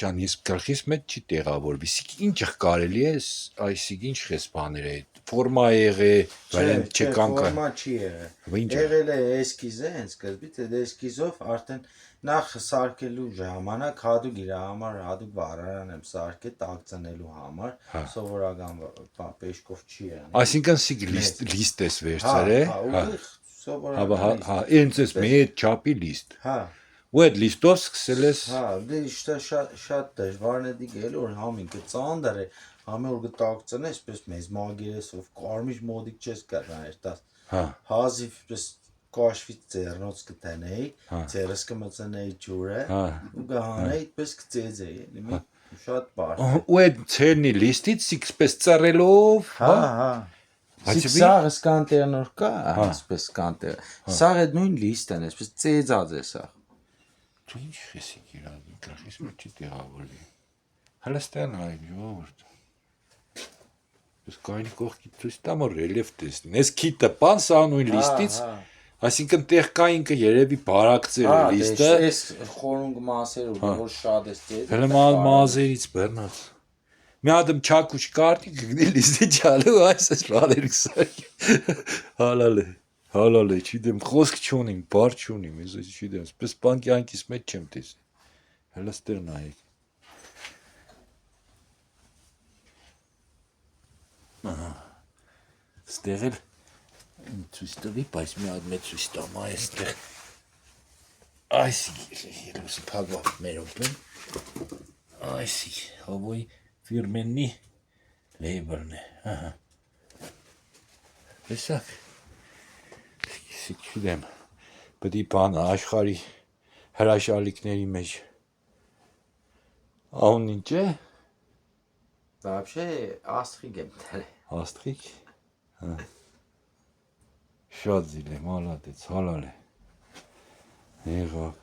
ջան, ես գլխիս մեջ չի տեղավորվի։ Ինչ կարելի է, այսինքն ինչ խես բաներ է։ Ֆորմա եղե, վարիանտ չկան կա։ Ֆորմա չի եղել։ Եղել է էսկիզը, հենց սկզբից այդ էսկիզով արդեն նախ սարքելու ժամանակ հատուկ իր համար հատուկ վառարան եմ սարքել տակցնելու համար, սովորական պեշկով չի եղել։ Այսինքն սիկ լիստ ես վերցրել է։ Սովորական հա, ինձ էս մեծ չափի լիստ։ Հա։ Ու այդ լիստով սկսել ես։ Հա, դե շատ դժվարն է դիգել, որ համին կծանդր է, համի որ կտակցնես, պես մեզ մագերեսով կարմիր մոդիկ չես կրներ, դա։ Հա։ Հազիվ պես կաշվից ձեռնոց կտենեի, ձեռս կմծնեի ջուրը, ու գահանեի, պես կծեծեի, էլի շատ բարդ։ Ու այդ ցերնի լիստից սիկսպես ծռելով, հա։ Սաղ սկանտերնոր կա, այսպես սկանտեր։ Սաղ այդ նույն լիստն է, այսպես ծեծած է սաղ։ Դու ինչ ես իրան, գլխիս մեջ չի տեղավորվի։ Հալստան այ ժողովուրդ։ Ես կայնի կողքի ցույց տամ որ ռելիեֆ տեսնի։ Ես քիտը պան սա նույն լիստից, այսինքն տեղ կա ինքը երևի բարակցել է լիստը։ Այս խորունգ մասերը որ շատ է ծեծել։ Հələ մազերից բռնած։ Մի հատ չակուչ կարտի գնի լիստի ճալու այս բաներից սարքի։ Հալալ է, չգիտեմ, խոսք չունիմ, բառ չունիմ, ես չգիտեմ, պես բան կյանքիս մեջ չեմ տեսել։ Հələ ստեր նայեք։ Ստեղ էլ ցույց տվի, բայց մի հատ մեծ ցույց տամ այստեղ։ Այսի երուսը փագավ մերոպ են։ Այսի հավոյ ֆիրմենի լեյբլն է, ահա։ Տեսակ։ Չգիտեմ, պետք է բան աշխարհի հրաշալիքների մեջ։ Ահուն ինչ է։ Вообще աստղիկ եմ տել։ Աստղիկ։ Հա։ Շատ զիլ է, մալադեց, հալալ է։ Եղավ։